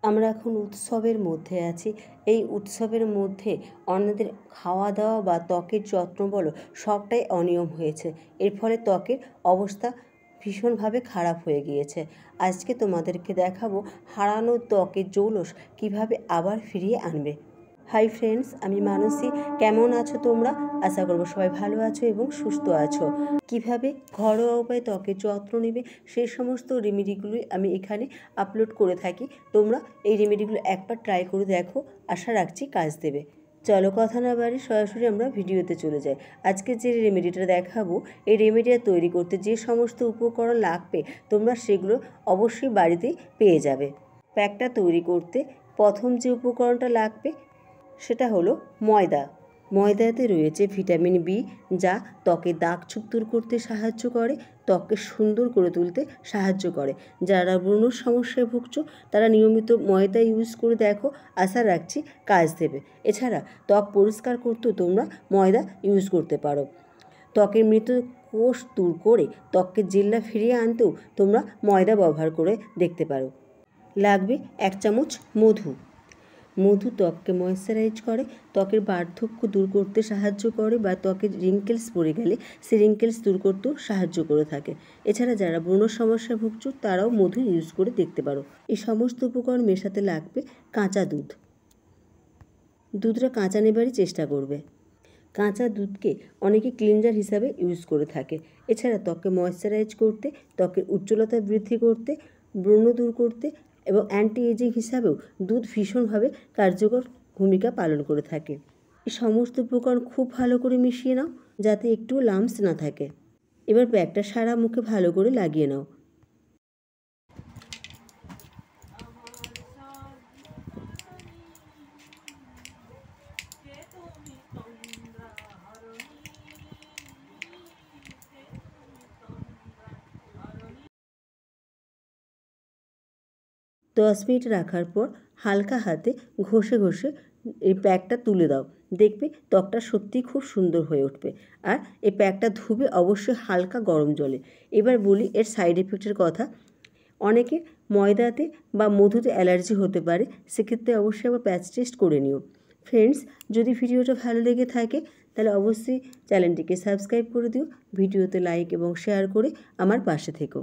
আমরা এখন উৎসবের মধ্যে আছি। এই উৎসবের মধ্যে অন্যদের খাওয়া দাওয়া বা ত্বকের যত্ন বলো সবটাই অনিয়ম হয়েছে। এর ফলে ত্বকের অবস্থা ভীষণভাবে খারাপ হয়ে গিয়েছে। আজকে তোমাদেরকে দেখাবো হারানো ত্বকের জৌলস কীভাবে আবার ফিরিয়ে আনবে। হাই ফ্রেন্ডস, আমি মানসী। কেমন আছো তোমরা? আশা করবো সবাই ভালো আছো এবং সুস্থ আছো। কিভাবে ঘরোয়া উপায়ে ত্বকের যত্ন নেবে সেই সমস্ত রেমেডিগুলোই আমি এখানে আপলোড করে থাকি। তোমরা এই রেমেডিগুলো একবার ট্রাই করে দেখো, আশা রাখছি কাজ দেবে। চলো কথা না বাড়ি সরাসরি আমরা ভিডিওতে চলে যাই। আজকে যে রেমেডিটা দেখাবো, এই রেমেডিটা তৈরি করতে যে সমস্ত উপকরণ লাগবে তোমরা সেগুলো অবশ্যই বাড়িতেই পেয়ে যাবে। প্যাকটা তৈরি করতে প্রথম যে উপকরণটা লাগবে সেটা হলো ময়দা। ময়দাতে রয়েছে ভিটামিন বি, যা ত্বকের দাগ ছোপ দূর করতে সাহায্য করে, ত্বককে সুন্দর করে তুলতে সাহায্য করে। যারা ব্রণর সমস্যায় ভুগছো তারা নিয়মিত ময়দা ইউজ করে দেখো, আশা রাখছি কাজ দেবে। এছাড়া ত্বক পরিষ্কার করতেও তোমরা ময়দা ইউজ করতে পারো। ত্বকের মৃত কোষ দূর করে ত্বককে জেল্লা ফিরিয়ে আনতেও তোমরা ময়দা ব্যবহার করে দেখতে পারো। লাগবে 1 চামচ মধু। মধু ত্বককে ময়েশ্চারাইজ করে, ত্বকের বার্ধক্য দূর করতে সাহায্য করে বা ত্বকের রিঙ্কেলস পড়ে গেলে সেই রিঙ্কেলস দূর করতেও সাহায্য করে থাকে। এছাড়া যারা ব্রণর সমস্যায় ভুগছো তারাও মধু ইউজ করে দেখতে পারো। এই সমস্ত উপকরণ মেশাতে লাগবে কাঁচা দুধ। দুধটা কাঁচা নেবারই চেষ্টা করবে। কাঁচা দুধকে অনেকে ক্লিনজার হিসাবে ইউজ করে থাকে। এছাড়া ত্বককে ময়েশ্চারাইজ করতে, ত্বকের উজ্জ্বলতা বৃদ্ধি করতে, ব্রণ দূর করতে এবং অ্যান্টি এজিং হিসাবেও দুধ ভীষণভাবে কার্যকর ভূমিকা পালন করে থাকে। এই সমস্ত উপকরণ খুব ভালো করে মিশিয়ে নাও যাতে একটু লাম্পস না থাকে। এবার প্যাকটা সারা মুখে ভালো করে লাগিয়ে নাও। দশ মিনিট রাখার পর হালকা হাতে ঘষে ঘষে এই প্যাকটা তুলে দাও। দেখবে ত্বকটা সত্যিই খুব সুন্দর হয়ে উঠবে। আর এই প্যাকটা ধুবে অবশ্যই হালকা গরম জলে। এবার বলি এর সাইড এফেক্টের কথা। অনেকে ময়দাতে বা মধুতে অ্যালার্জি হতে পারে, সেক্ষেত্রে অবশ্যই আবার প্যাচ টেস্ট করে নিও। ফ্রেন্ডস, যদি ভিডিওটা ভালো লেগে থাকে তাহলে অবশ্যই চ্যানেলটিকে সাবস্ক্রাইব করে দিও, ভিডিওতে লাইক এবং শেয়ার করে আমার পাশে থেকো।